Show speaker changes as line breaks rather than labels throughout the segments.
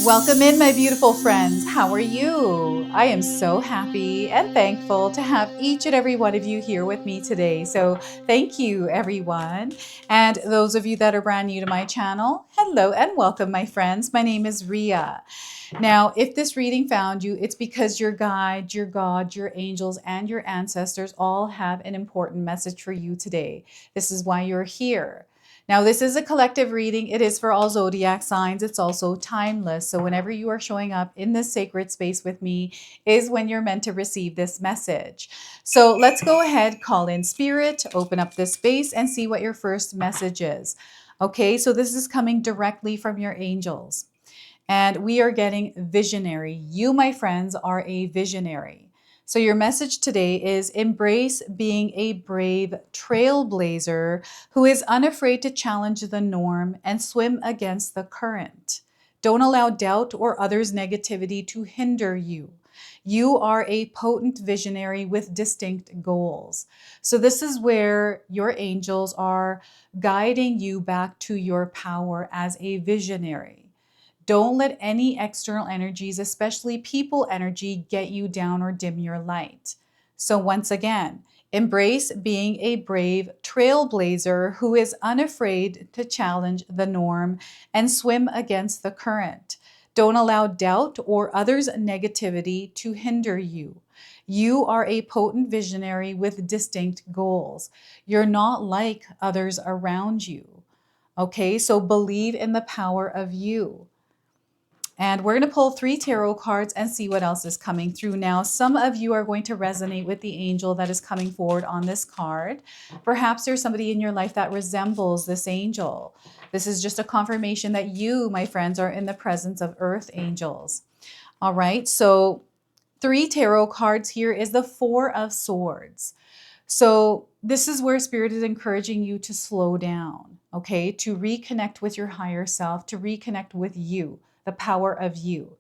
Welcome in, my beautiful friends. How are you? I am so happy and thankful to have each and every one of you here with me today. So thank you, everyone. And those of you that are brand new to my channel, hello and welcome, my friends. My name is Ria. Now, if this reading found you, it's because your guide, your God, your angels, and your ancestors all have an important message for you today. This is why you're here. Now, this is a collective reading. It is for all zodiac signs. It's also timeless. So whenever you are showing up in this sacred space with me is when you're meant to receive this message. So let's go ahead, call in spirit, open up this space and see what your first message is. Okay, so this is coming directly from your angels. And we are getting visionary. You, my friends, are a visionary. So your message today is embrace being a brave trailblazer who is unafraid to challenge the norm and swim against the current. Don't allow doubt or others' negativity to hinder you. You are a potent visionary with distinct goals. So this is where your angels are guiding you back to your power as a visionary. Don't let any external energies, especially people energy, get you down or dim your light. So once again, embrace being a brave trailblazer who is unafraid to challenge the norm and swim against the current. Don't allow doubt or others' negativity to hinder you. You are a potent visionary with distinct goals. You're not like others around you. Okay, so believe in the power of you. And we're going to pull 3 tarot cards and see what else is coming through. Now, some of you are going to resonate with the angel that is coming forward on this card. Perhaps there's somebody in your life that resembles this angel. This is just a confirmation that you, my friends, are in the presence of earth angels. All right, so 3 tarot cards here is the 4 of Swords. So this is where Spirit is encouraging you to slow down, okay? To reconnect with your higher self, to reconnect with you, the power of you.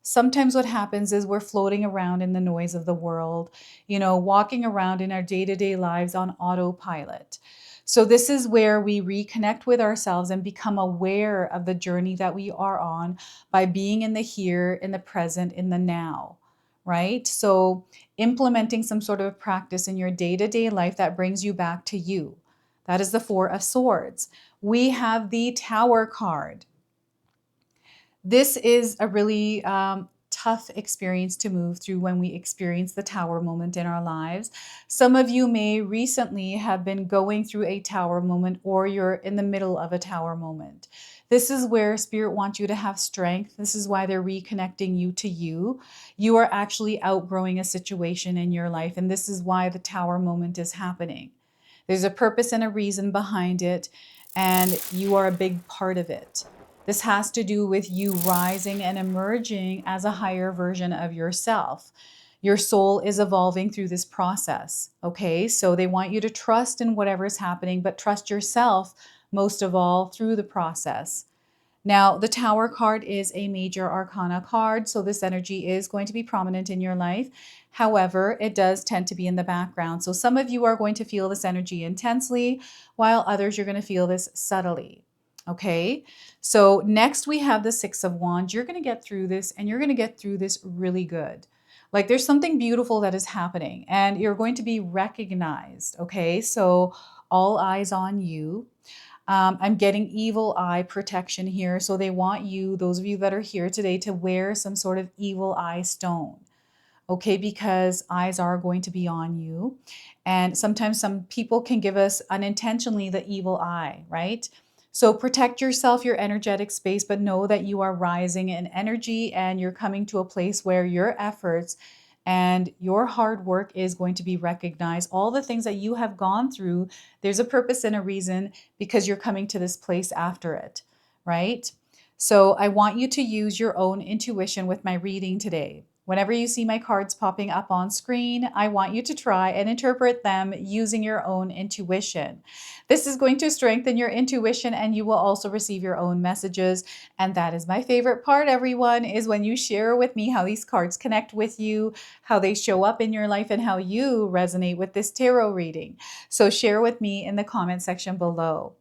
Sometimes what happens is we're floating around in the noise of the world, walking around in our day-to-day lives on autopilot. So this is where we reconnect with ourselves and become aware of the journey that we are on by being in the here, in the present, in the now, right? So implementing some sort of practice in your day-to-day life that brings you back to you. That is the 4 of Swords. We have the Tower card. This is a really tough experience to move through when we experience the Tower moment in our lives. Some of you may recently have been going through a Tower moment, or you're in the middle of a Tower moment. This is where Spirit wants you to have strength. This is why they're reconnecting you to you. You are actually outgrowing a situation in your life, and this is why the Tower moment is happening. There's a purpose and a reason behind it, and you are a big part of it. This has to do with you rising and emerging as a higher version of yourself. Your soul is evolving through this process, okay? So they want you to trust in whatever is happening, but trust yourself most of all through the process. Now, the Tower card is a major arcana card, so this energy is going to be prominent in your life. However, it does tend to be in the background. So some of you are going to feel this energy intensely, while others you're going to feel this subtly. Okay, so next we have the 6 of Wands. You're going to get through this, and you're going to get through this really good. Like there's something beautiful that is happening, and you're going to be recognized. Okay, so all eyes on you. I'm getting evil eye protection here. So they want you, those of you that are here today, to wear some sort of evil eye stone. Okay, because eyes are going to be on you. And sometimes some people can give us unintentionally the evil eye, right? So protect yourself, your energetic space, but know that you are rising in energy and you're coming to a place where your efforts and your hard work is going to be recognized. All the things that you have gone through, there's a purpose and a reason because you're coming to this place after it, right? So I want you to use your own intuition with my reading today. Whenever you see my cards popping up on screen, I want you to try and interpret them using your own intuition. This is going to strengthen your intuition, and you will also receive your own messages. And that is my favorite part, everyone, is when you share with me how these cards connect with you, how they show up in your life, and how you resonate with this tarot reading. So share with me in the comment section below.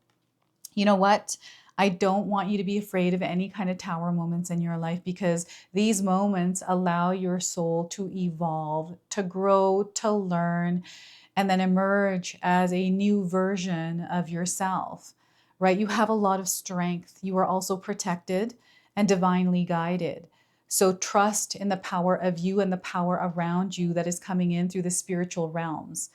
You know what? I don't want you to be afraid of any kind of tower moments in your life, because these moments allow your soul to evolve, to grow, to learn, and then emerge as a new version of yourself, right? You have a lot of strength. You are also protected and divinely guided. So trust in the power of you and the power around you that is coming in through the spiritual realms.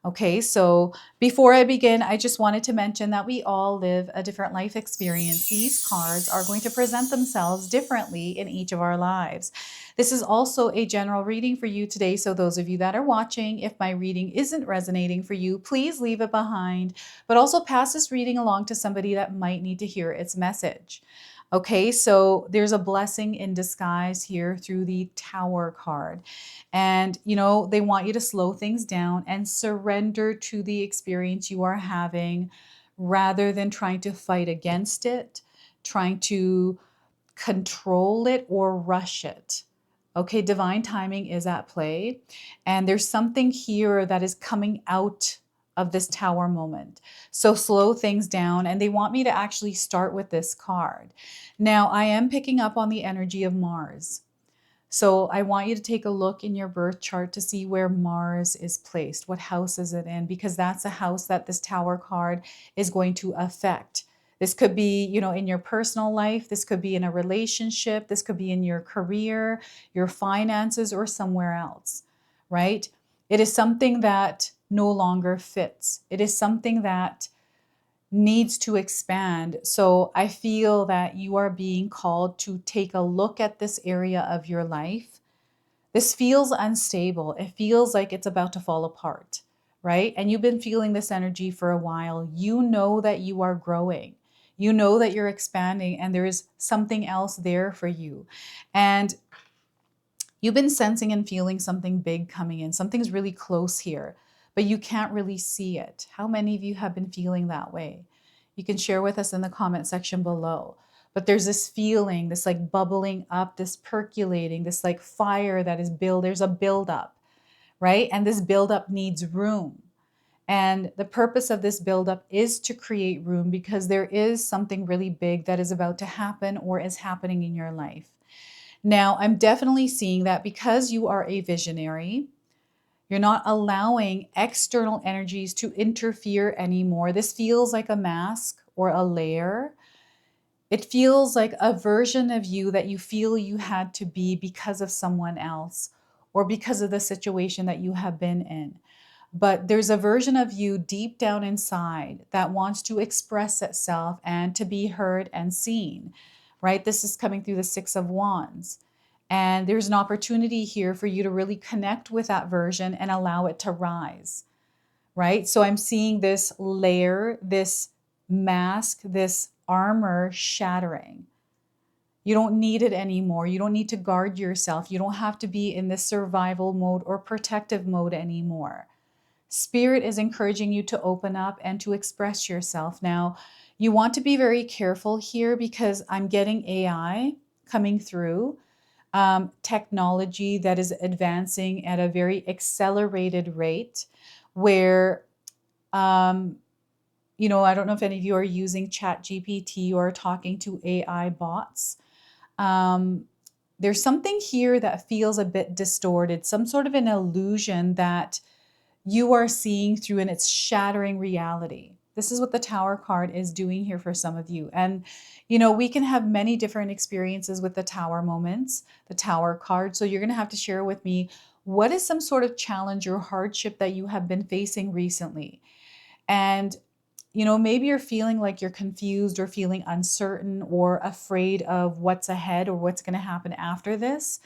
Okay, so before I begin, I just wanted to mention that we all live a different life experience. These cards are going to present themselves differently in each of our lives. This is also a general reading for you today. So those of you that are watching, if my reading isn't resonating for you, please leave it behind, but also pass this reading along to somebody that might need to hear its message. Okay, so there's a blessing in disguise here through the Tower card. And, you know, they want you to slow things down and surrender to the experience you are having rather than trying to fight against it, trying to control it or rush it. Okay, divine timing is at play. And there's something here that is coming out of this Tower moment. So slow things down. And they want me to actually start with this card. Now, I am picking up on the energy of Mars. So I want you to take a look in your birth chart to see where Mars is placed. What house is it in? Because that's the house that this Tower card is going to affect. This could be, you know, in your personal life. This could be in a relationship. This could be in your career, your finances, or somewhere else, right? It is something that no longer fits. It is something that needs to expand. So I feel that you are being called to take a look at this area of your life. This feels unstable. It feels like it's about to fall apart, right? And you've been feeling this energy for a while. You know that you are growing. You know that you're expanding and there is something else there for you. And you've been sensing and feeling something big coming in. Something's really close here, but you can't really see it. How many of you have been feeling that way? You can share with us in the comment section below. But there's this feeling, this like bubbling up, this percolating, this like fire that is there's a buildup, right? And this buildup needs room. And the purpose of this buildup is to create room because there is something really big that is about to happen or is happening in your life. Now, I'm definitely seeing that because you are a visionary, you're not allowing external energies to interfere anymore. This feels like a mask or a layer. It feels like a version of you that you feel you had to be because of someone else or because of the situation that you have been in. But there's a version of you deep down inside that wants to express itself and to be heard and seen, right? This is coming through the Six of Wands. And there's an opportunity here for you to really connect with that version and allow it to rise, right? So I'm seeing this layer, this mask, this armor shattering. You don't need it anymore. You don't need to guard yourself. You don't have to be in this survival mode or protective mode anymore. Spirit is encouraging you to open up and to express yourself. Now, you want to be very careful here because I'm getting AI coming through, technology that is advancing at a very accelerated rate where, you know, I don't know if any of you are using ChatGPT or talking to AI bots. There's something here that feels a bit distorted, some sort of an illusion that you are seeing through and it's shattering reality. This is what the Tower card is doing here for some of you. And, you know, we can have many different experiences with the Tower moments, the Tower card. So you're going to have to share with me, what is some sort of challenge or hardship that you have been facing recently? And, you know, maybe you're feeling like you're confused or feeling uncertain or afraid of what's ahead or what's going to happen after this.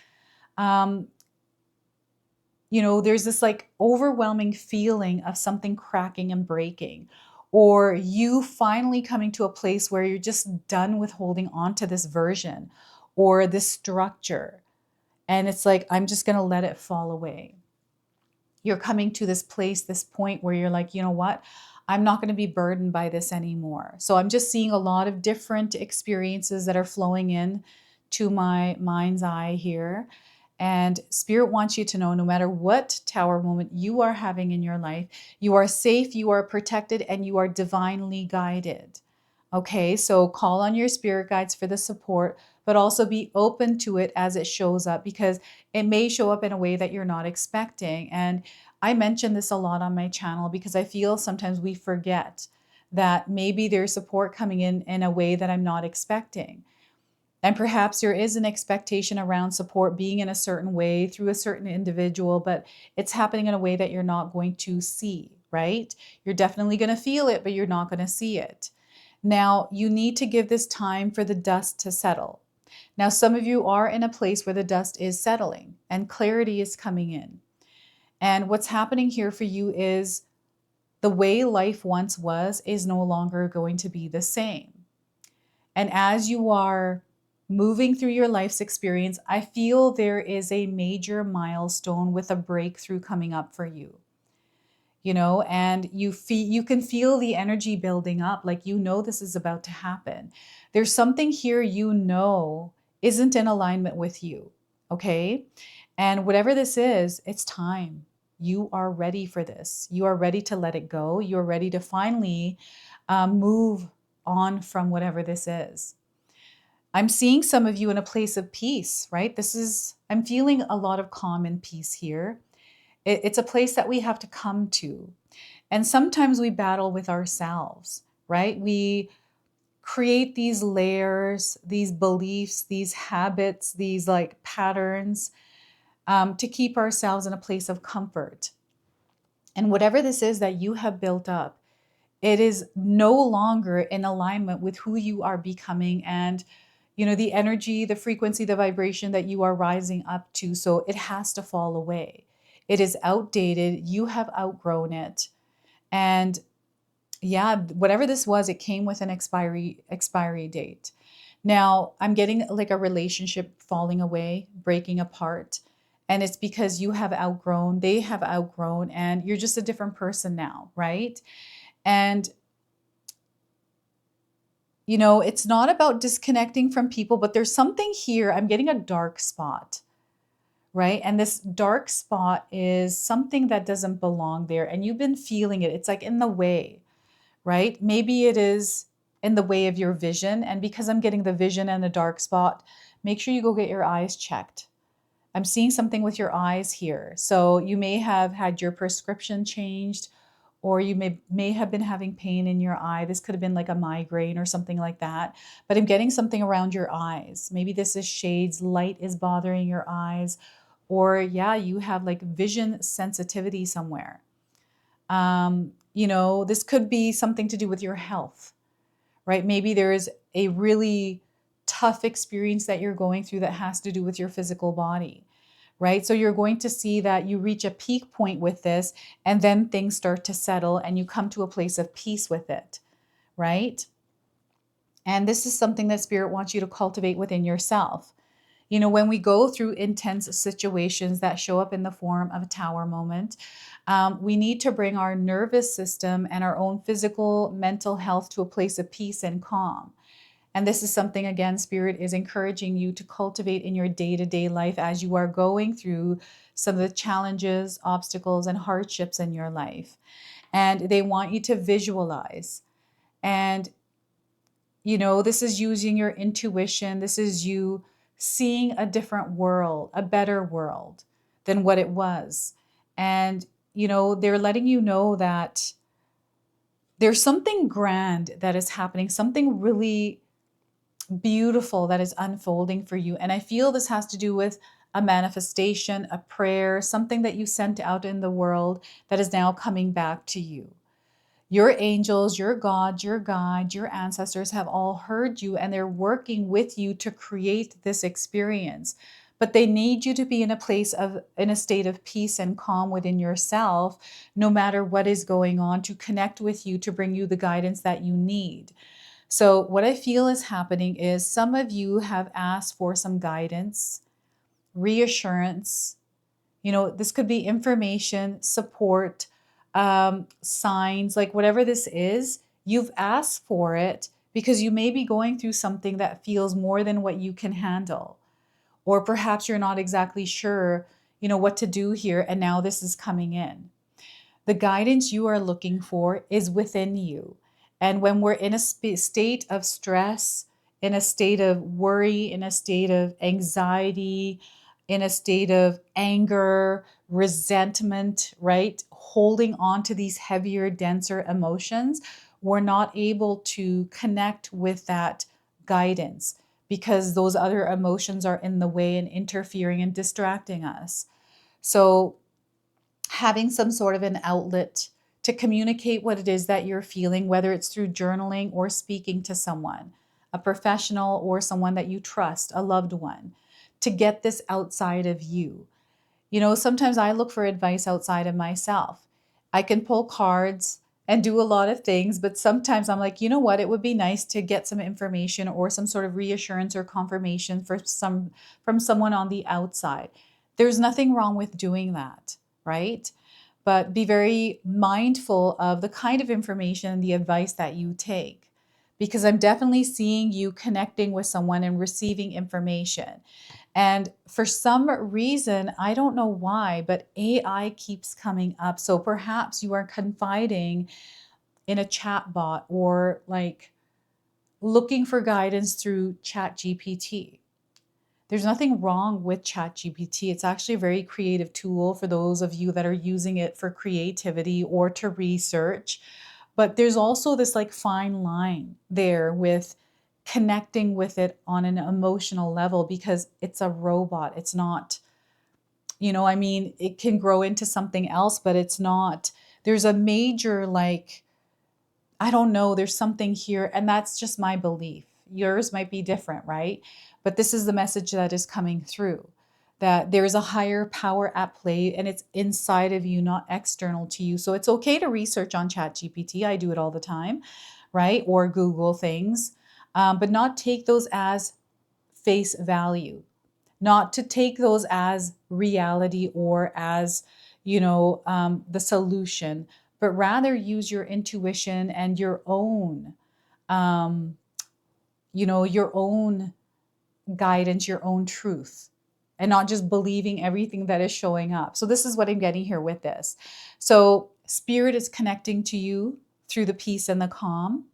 You know, there's this like overwhelming feeling of something cracking and breaking, or you finally coming to a place where you're just done with holding on to this version or this structure. And it's like, I'm just going to let it fall away. You're coming to this place, this point where you're like, you know what? I'm not going to be burdened by this anymore. So I'm just seeing a lot of different experiences that are flowing in to my mind's eye here. And Spirit wants you to know, no matter what Tower moment you are having in your life, you are safe, you are protected, and you are divinely guided. Okay, so call on your spirit guides for the support, but also be open to it as it shows up, because it may show up in a way that you're not expecting. And I mention this a lot on my channel because I feel sometimes we forget that maybe there's support coming in a way that I'm not expecting. And perhaps there is an expectation around support being in a certain way through a certain individual, but it's happening in a way that you're not going to see, right? You're definitely going to feel it, but you're not going to see it. Now, you need to give this time for the dust to settle. Now, some of you are in a place where the dust is settling and clarity is coming in. And what's happening here for you is the way life once was is no longer going to be the same. And as you are moving through your life's experience, I feel there is a major milestone with a breakthrough coming up for you. And you can feel the energy building up, like this is about to happen. There's something here isn't in alignment with you, okay? And whatever this is, it's time. You are ready for this. You are ready to let it go. You're ready to finally move on from whatever this is. I'm seeing some of you in a place of peace, right? I'm feeling a lot of calm and peace here. It's a place that we have to come to. And sometimes we battle with ourselves, right? We create these layers, these beliefs, these habits, these like patterns to keep ourselves in a place of comfort. And whatever this is that you have built up, it is no longer in alignment with who you are becoming and the energy, the frequency, the vibration that you are rising up to. So it has to fall away. It is outdated. You have outgrown it. And yeah, whatever this was, it came with an expiry date. Now, I'm getting like a relationship falling away, breaking apart. And it's because you have outgrown, they have outgrown, and you're just a different person now, right? And it's not about disconnecting from people, but there's something here. I'm getting a dark spot, right? And this dark spot is something that doesn't belong there. And you've been feeling it. It's like in the way, right? Maybe it is in the way of your vision. And because I'm getting the vision and the dark spot, make sure you go get your eyes checked. I'm seeing something with your eyes here. So you may have had your prescription changed, or you may have been having pain in your eye. This could have been like a migraine or something like that. But I'm getting something around your eyes. Maybe this is shades, light is bothering your eyes, or yeah, you have like vision sensitivity somewhere. This could be something to do with your health, right? Maybe there is a really tough experience that you're going through that has to do with your physical body, right? So you're going to see that you reach a peak point with this, and then things start to settle and you come to a place of peace with it, right? And this is something that Spirit wants you to cultivate within yourself. When we go through intense situations that show up in the form of a tower moment, we need to bring our nervous system and our own physical, mental health to a place of peace and calm. And this is something, again, Spirit is encouraging you to cultivate in your day-to-day life as you are going through some of the challenges, obstacles, and hardships in your life. And they want you to visualize. And, this is using your intuition. This is you seeing a different world, a better world than what it was. And, they're letting you know that there's something grand that is happening, something really beautiful that is unfolding for you. And I feel this has to do with a manifestation, a prayer, something that you sent out in the world that is now coming back to you. Your angels, your God, your guide, your ancestors have all heard you, and they're working with you to create this experience. But they need you to be in a state of peace and calm within yourself, no matter what is going on, to connect with you, to bring you the guidance that you need. So what I feel is happening is some of you have asked for some guidance, reassurance. This could be information, support, signs, like whatever this is, you've asked for it because you may be going through something that feels more than what you can handle. Or perhaps you're not exactly sure, what to do here, and now this is coming in. The guidance you are looking for is within you. And when we're in a state of stress, in a state of worry, in a state of anxiety, in a state of anger, resentment, right? Holding on to these heavier, denser emotions, we're not able to connect with that guidance because those other emotions are in the way and interfering and distracting us. So having some sort of an outlet to communicate what it is that you're feeling, whether it's through journaling or speaking to someone, a professional or someone that you trust, a loved one, to get this outside of you. You know, sometimes I look for advice outside of myself. I can pull cards and do a lot of things, but sometimes I'm like, you know what, it would be nice to get some information or some sort of reassurance or confirmation from someone on the outside. There's nothing wrong with doing that, right? But be very mindful of the kind of information and the advice that you take, because I'm definitely seeing you connecting with someone and receiving information. And for some reason, I don't know why, but AI keeps coming up. So perhaps you are confiding in a chat bot or like looking for guidance through ChatGPT. There's nothing wrong with ChatGPT. It's actually a very creative tool for those of you that are using it for creativity or to research. But there's also this like fine line there with connecting with it on an emotional level because it's a robot. It's not, you know, I mean, it can grow into something else, but it's not. There's a major like, I don't know, there's something here, and that's just my belief. Yours might be different, right? But this is the message that is coming through, that there is a higher power at play and it's inside of you, not external to you. So it's okay to research on ChatGPT. I do it all the time, right? Or Google things, but not take those as face value, not to take those as reality or as, the solution, but rather use your intuition and your own, um, your own guidance, your own truth, and not just believing everything that is showing up. So this is what I'm getting here with this. So spirit is connecting to you through the peace and the calm,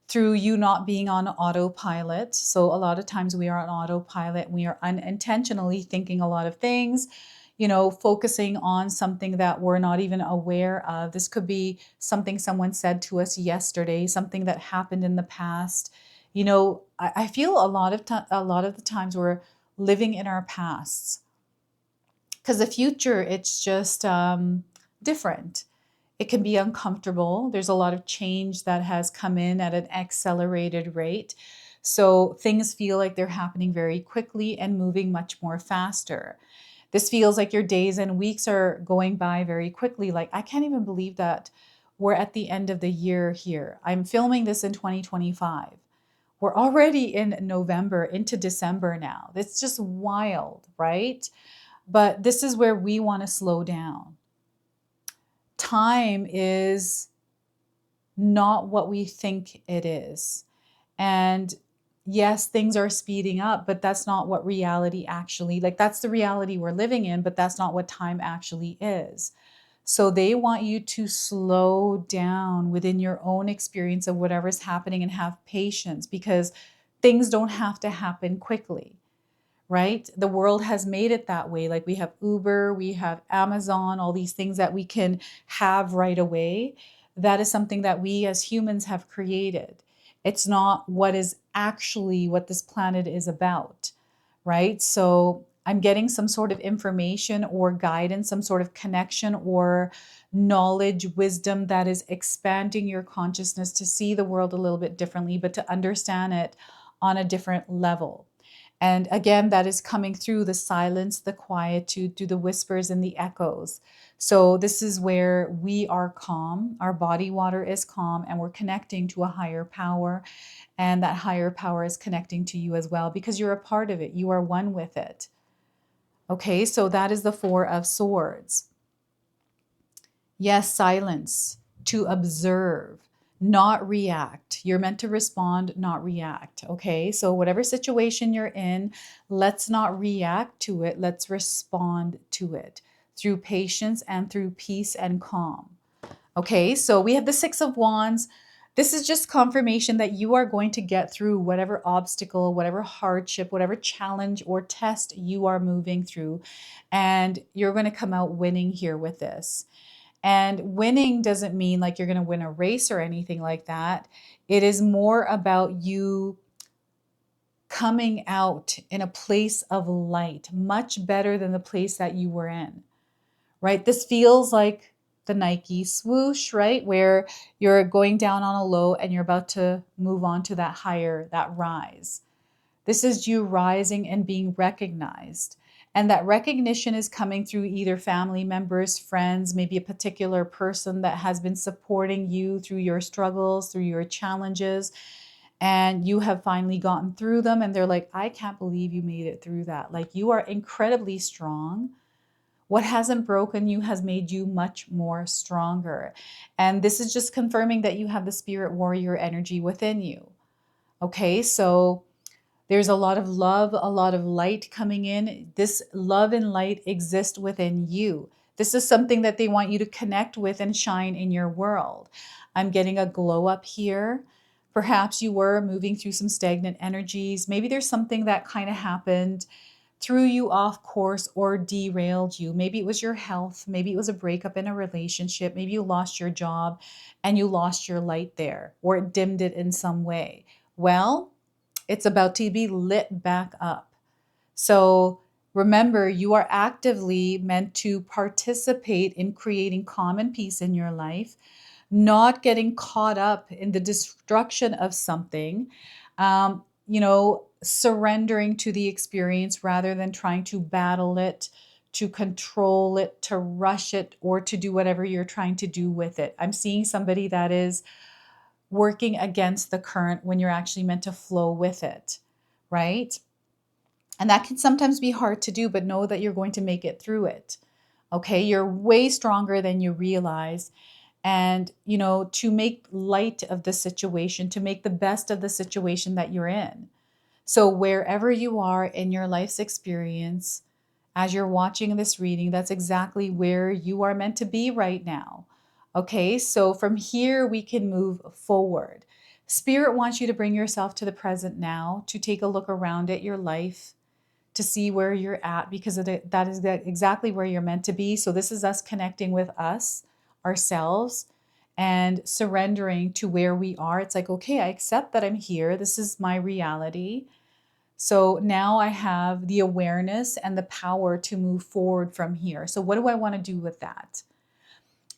through you not being on autopilot. So a lot of times we are on autopilot. We are unintentionally thinking a lot of things, focusing on something that we're not even aware of. This could be something someone said to us yesterday, something that happened in the past. I feel a lot of the times we're living in our pasts, because the future, it's just different. It can be uncomfortable. There's a lot of change that has come in at an accelerated rate. So things feel like they're happening very quickly and moving much more faster. This feels like your days and weeks are going by very quickly. Like, I can't even believe that we're at the end of the year here. I'm filming this in 2025. We're already in November into December now. It's just wild, right? But this is where we want to slow down. Time is not what we think it is. And yes, things are speeding up, but that's not what reality actually, like, that's the reality we're living in, but that's not what time actually is. So they want you to slow down within your own experience of whatever's happening and have patience, because things don't have to happen quickly, right? The world has made it that way. Like, we have Uber, we have Amazon, all these things that we can have right away. That is something that we as humans have created. It's not what is actually what this planet is about, right? So I'm getting some sort of information or guidance, some sort of connection or knowledge, wisdom that is expanding your consciousness to see the world a little bit differently, but to understand it on a different level. And again, that is coming through the silence, the quietude, through the whispers and the echoes. So this is where we are calm, our body water is calm, and we're connecting to a higher power. And that higher power is connecting to you as well, because you're a part of it. You are one with it. Okay, so that is the Four of Swords. Yes, silence, to observe, not react. You're meant to respond, not react. Okay, so whatever situation you're in, let's not react to it. Let's respond to it through patience and through peace and calm. Okay, so we have the Six of Wands. This is just confirmation that you are going to get through whatever obstacle, whatever hardship, whatever challenge or test you are moving through. And you're going to come out winning here with this. And winning doesn't mean like you're going to win a race or anything like that. It is more about you coming out in a place of light, much better than the place that you were in, right? This feels like the Nike swoosh, right? Where you're going down on a low and you're about to move on to that higher, that rise. This is you rising and being recognized. And that recognition is coming through either family members, friends, maybe a particular person that has been supporting you through your struggles, through your challenges. And you have finally gotten through them. And they're like, I can't believe you made it through that. Like, you are incredibly strong. What hasn't broken you has made you much more stronger. And this is just confirming that you have the spirit warrior energy within you. Okay, so there's a lot of love, a lot of light coming in. This love and light exist within you. This is something that they want you to connect with and shine in your world. I'm getting a glow up here. Perhaps you were moving through some stagnant energies. Maybe there's something that kind of happened, threw you off course or derailed you. Maybe it was your health. Maybe it was a breakup in a relationship. Maybe you lost your job and you lost your light there, or it dimmed it in some way. Well, it's about to be lit back up. So remember, you are actively meant to participate in creating calm and peace in your life, not getting caught up in the destruction of something, surrendering to the experience rather than trying to battle it, to control it, to rush it, or to do whatever you're trying to do with it. I'm seeing somebody that is working against the current when you're actually meant to flow with it, right? And that can sometimes be hard to do, but know that you're going to make it through it. Okay, you're way stronger than you realize. And, to make light of the situation, to make the best of the situation that you're in. So, wherever you are in your life's experience, as you're watching this reading, that's exactly where you are meant to be right now. Okay, so from here, we can move forward. Spirit wants you to bring yourself to the present now, to take a look around at your life, to see where you're at, because that is exactly where you're meant to be. So this is us connecting with us, ourselves, and surrendering to where we are. It's like, okay, I accept that I'm here. This is my reality. So now I have the awareness and the power to move forward from here. So what do I want to do with that?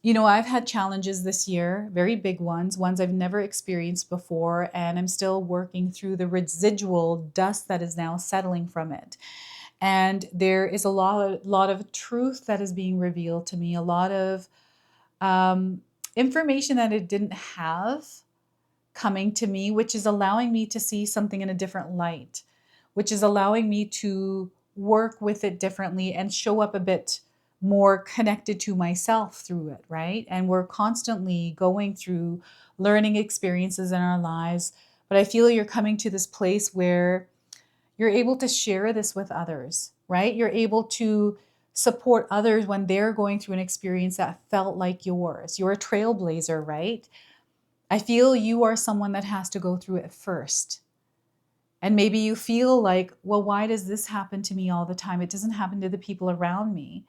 I've had challenges this year, very big ones I've never experienced before, and I'm still working through the residual dust that is now settling from it. And there is a lot of truth that is being revealed to me, a lot of information that it didn't have coming to me, which is allowing me to see something in a different light, which is allowing me to work with it differently and show up a bit more connected to myself through it, right? And we're constantly going through learning experiences in our lives. But I feel you're coming to this place where you're able to share this with others, right? You're able to support others when they're going through an experience that felt like yours. You're a trailblazer, right? I feel you are someone that has to go through it first. And maybe you feel like, well, why does this happen to me all the time? It doesn't happen to the people around me.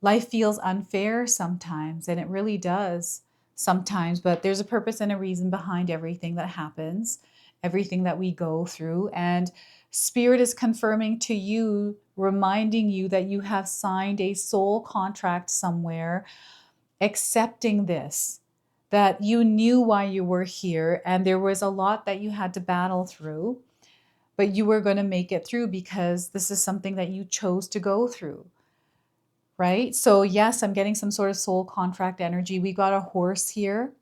Life feels unfair sometimes, and it really does sometimes, but there's a purpose and a reason behind everything that happens, everything that we go through. And Spirit is confirming to you, reminding you that you have signed a soul contract somewhere, accepting this, that you knew why you were here, and there was a lot that you had to battle through, but you were going to make it through because this is something that you chose to go through. Right? So yes, I'm getting some sort of soul contract energy. We got a horse here.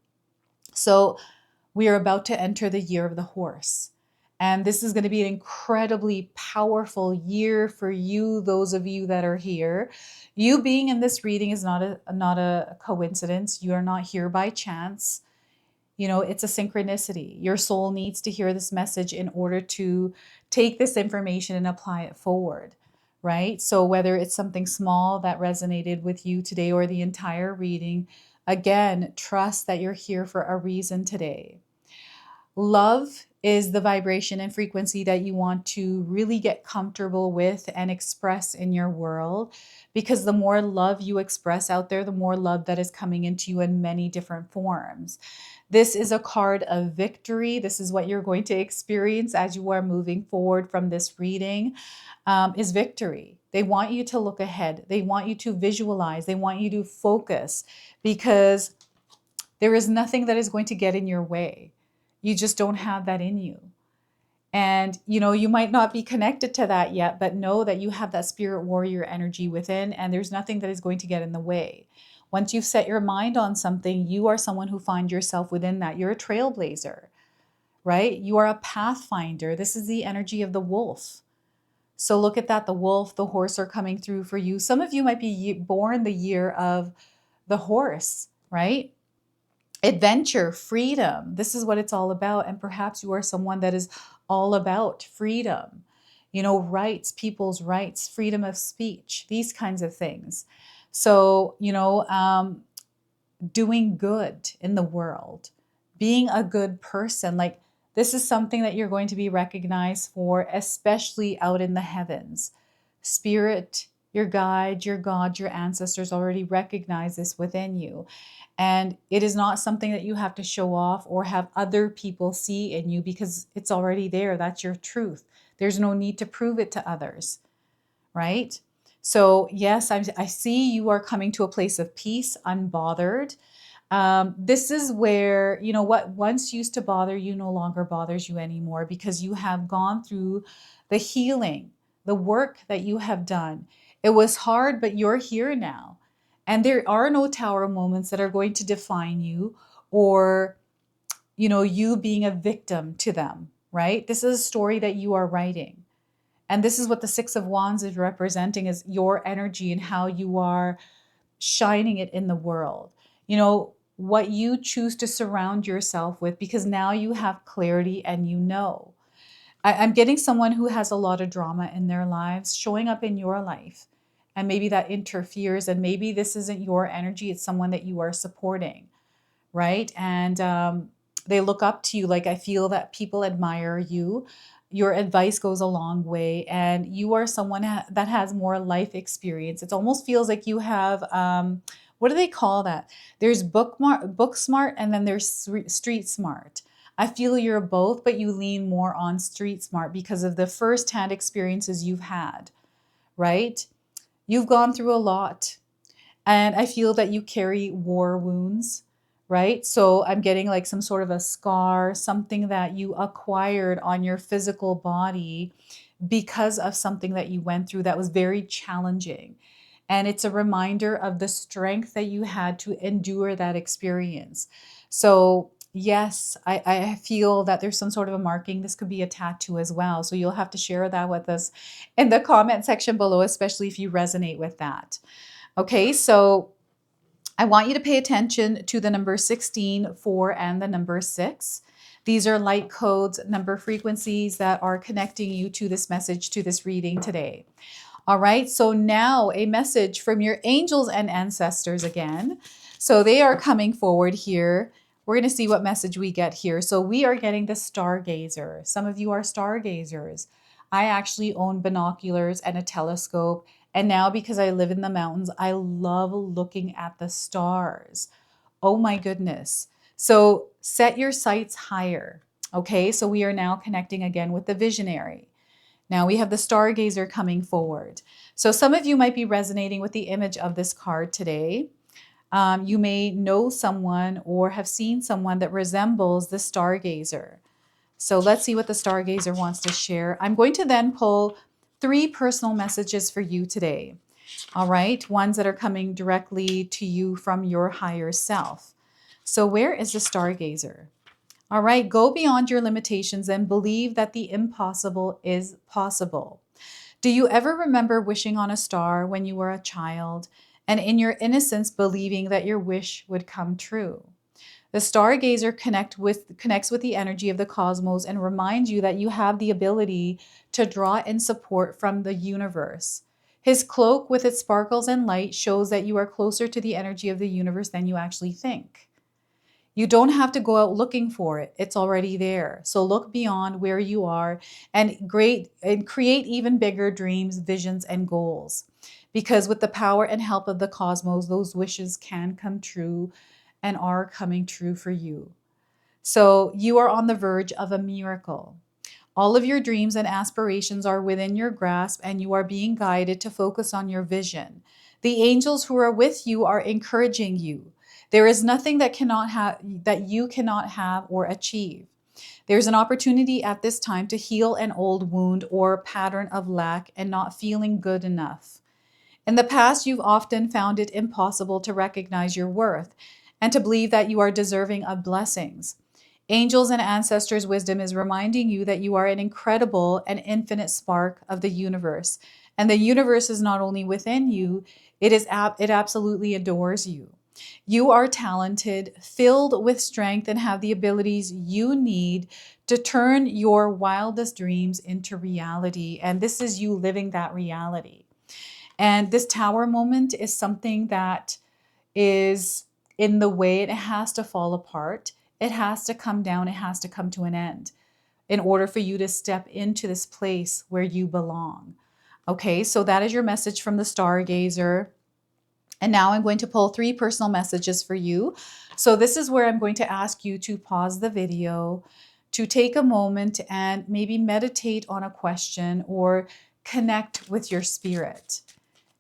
So we are about to enter the year of the horse. And this is going to be an incredibly powerful year for you, those of you that are here. You being in this reading is not a coincidence. You are not here by chance. It's a synchronicity. Your soul needs to hear this message in order to take this information and apply it forward. Right? So whether it's something small that resonated with you today or the entire reading, again, trust that you're here for a reason today. Love is the vibration and frequency that you want to really get comfortable with and express in your world, because the more love you express out there, the more love that is coming into you in many different forms. This is a card of victory. This is what you're going to experience as you are moving forward from this reading, is victory. They want you to look ahead. They want you to visualize. They want you to focus, because there is nothing that is going to get in your way. You just don't have that in you. And, you might not be connected to that yet, but know that you have that spirit warrior energy within, and there's nothing that is going to get in the way. Once you've set your mind on something, you are someone who finds yourself within that. You're a trailblazer, right? You are a pathfinder. This is the energy of the wolf. So look at that. The wolf, the horse are coming through for you. Some of you might be born the year of the horse, right? Adventure, freedom. This is what it's all about. And perhaps you are someone that is all about freedom, rights, people's rights, freedom of speech, these kinds of things. So, doing good in the world, being a good person, like this is something that you're going to be recognized for, especially out in the heavens. Spirit, your guide, your God, your ancestors already recognize this within you. And it is not something that you have to show off or have other people see in you, because it's already there. That's your truth. There's no need to prove it to others, right? So yes, I see you are coming to a place of peace, unbothered. This is where, what once used to bother you no longer bothers you anymore, because you have gone through the healing, the work that you have done. It was hard, but you're here now. And there are no tower moments that are going to define you, or, you being a victim to them, right? This is a story that you are writing. And this is what the Six of Wands is representing, is your energy and how you are shining it in the world. What you choose to surround yourself with, because now you have clarity and I'm getting someone who has a lot of drama in their lives showing up in your life. And maybe that interferes, and maybe this isn't your energy, it's someone that you are supporting, right? And they look up to you. Like, I feel that people admire you. Your advice goes a long way, and you are someone that has more life experience. It almost feels like you have, what do they call that? There's book smart, and then there's street smart. I feel you're both, but you lean more on street smart because of the firsthand experiences you've had, right? You've gone through a lot, and I feel that you carry war wounds, right? So I'm getting like some sort of a scar, something that you acquired on your physical body because of something that you went through that was very challenging. And it's a reminder of the strength that you had to endure that experience. So yes, I feel that there's some sort of a marking. This could be a tattoo as well. So you'll have to share that with us in the comment section below, especially if you resonate with that. Okay, so I want you to pay attention to the number 16, 4, and the number 6. These are light codes, number frequencies that are connecting you to this message, to this reading today. All right, so now a message from your angels and ancestors again. So they are coming forward here. We're going to see what message we get here. So we are getting the stargazer. Some of you are stargazers. I actually own binoculars and a telescope. And now, because I live in the mountains, I love looking at the stars. Oh my goodness. So set your sights higher. Okay, so we are now connecting again with the visionary. Now we have the stargazer coming forward. So some of you might be resonating with the image of this card today. You may know someone or have seen someone that resembles the stargazer. So let's see what the stargazer wants to share. I'm going to then pull 3 personal messages for you today. All right, ones that are coming directly to you from your higher self. So where is the stargazer? All right, go beyond your limitations and believe that the impossible is possible. Do you ever remember wishing on a star when you were a child, and in your innocence believing that your wish would come true? The stargazer connects with the energy of the cosmos and reminds you that you have the ability to draw in support from the universe. His cloak with its sparkles and light shows that you are closer to the energy of the universe than you actually think. You don't have to go out looking for it. It's already there. So look beyond where you are and create even bigger dreams, visions, and goals. Because with the power and help of the cosmos, those wishes can come true and are coming true for you. So you are on the verge of a miracle. All of your dreams and aspirations are within your grasp, and you are being guided to focus on your vision. The angels who are with you are encouraging you. There is nothing that you cannot have or achieve. There's an opportunity at this time to heal an old wound or pattern of lack and not feeling good enough. In the past, you've often found it impossible to recognize your worth and to believe that you are deserving of blessings. Angels and ancestors' wisdom is reminding you that you are an incredible and infinite spark of the universe. And the universe is not only within you, it absolutely adores you. You are talented, filled with strength, and have the abilities you need to turn your wildest dreams into reality. And this is you living that reality. And this tower moment is something that is in the way. It has to fall apart. It has to come down. It has to come to an end in order for you to step into this place where you belong. Okay, so that is your message from the stargazer. And now I'm going to pull 3 personal messages for you. So this is where I'm going to ask you to pause the video, to take a moment and maybe meditate on a question or connect with your spirit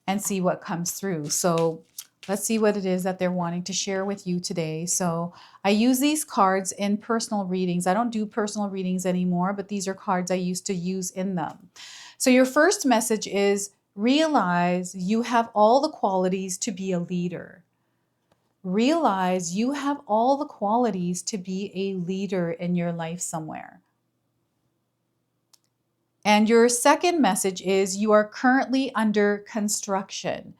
and see what comes through. So let's see what it is that they're wanting to share with you today. So I use these cards in personal readings. I don't do personal readings anymore, but these are cards I used to use in them. So your first message is, realize you have all the qualities to be a leader. Realize you have all the qualities to be a leader in your life somewhere. And your second message is, you are currently under construction.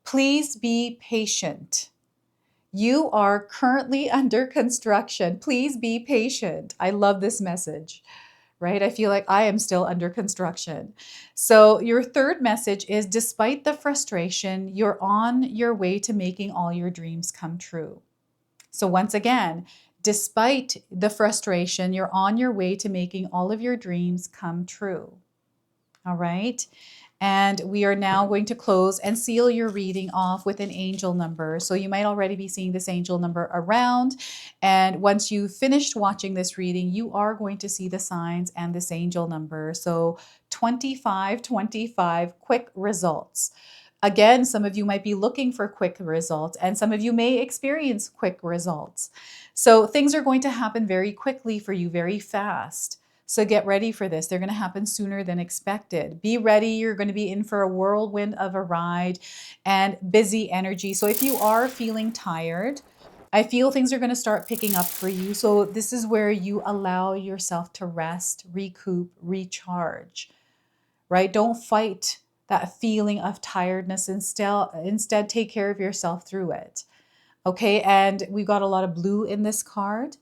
Please be patient. You are currently under construction. Please be patient. I love this message, right? I feel like I am still under construction. So your third message is, despite the frustration, you're on your way to making all your dreams come true. So once again, despite the frustration, you're on your way to making all of your dreams come true. All right. And we are now going to close and seal your reading off with an angel number. So you might already be seeing this angel number around. And once you've finished watching this reading, you are going to see the signs and this angel number. So 2525, quick results. Again, some of you might be looking for quick results, and some of you may experience quick results. So things are going to happen very quickly for you, very fast. So get ready for this. They're going to happen sooner than expected. Be ready. You're going to be in for a whirlwind of a ride and busy energy. So if you are feeling tired, I feel things are going to start picking up for you. So this is where you allow yourself to rest, recoup, recharge, right? Don't fight that feeling of tiredness. Instead, take care of yourself through it. Okay. And we've got a lot of blue in this card.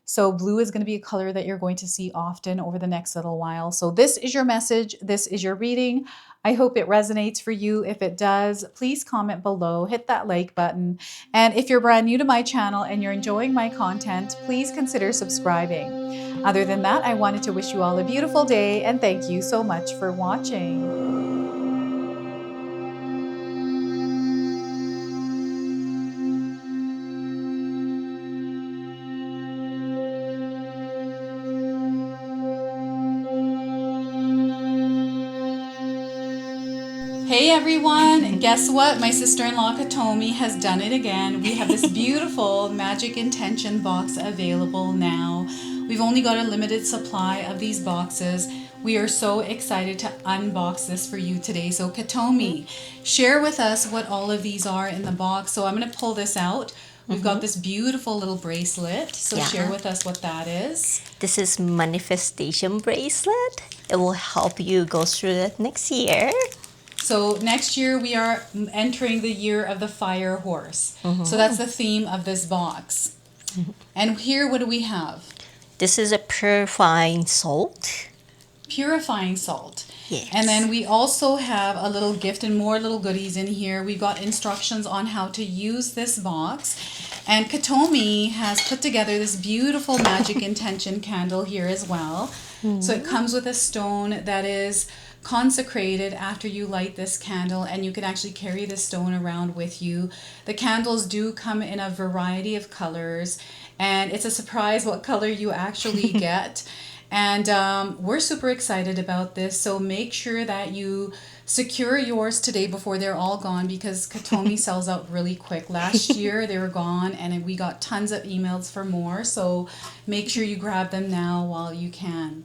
So blue is going to be a color that you're going to see often over the next little while. So this is your message. This is your reading. I hope it resonates for you. If it does, please comment below, hit that like button. And if you're brand new to my channel and you're enjoying my content, please consider subscribing. Other than that, I wanted to wish you all a beautiful day and thank you so much for watching. Hey everyone, guess what? My sister-in-law Katomi has done it again. We have this beautiful Magic Intention box available now. We've only got a limited supply of these boxes. We are so excited to unbox this for you today. So Katomi, share with us what all of these are in the box. So I'm going to pull this out. We've got this beautiful little bracelet. So share with us what that is.
This is manifestation bracelet. It will help you go through that next year.
So next year we are entering the year of the fire horse. So that's the theme of this box. And here, what do we have?
This is a purifying salt.
Purifying salt.
Yes.
And then we also have a little gift and more little goodies in here. We've got instructions on how to use this box. And 𝐓𝐇𝐈𝐒 has put together this beautiful magic intention candle here as well. So it comes with a stone that is consecrated after you light this candle, and you can actually carry this stone around with you. The candles do come in a variety of colors, and it's a surprise what color you actually get. And we're super excited about this, so make sure that you secure yours today before they're all gone, because 𝐓𝐇𝐈𝐒 sells out really quick. Last year they were gone and we got tons of emails for more, so make sure you grab them now while you can.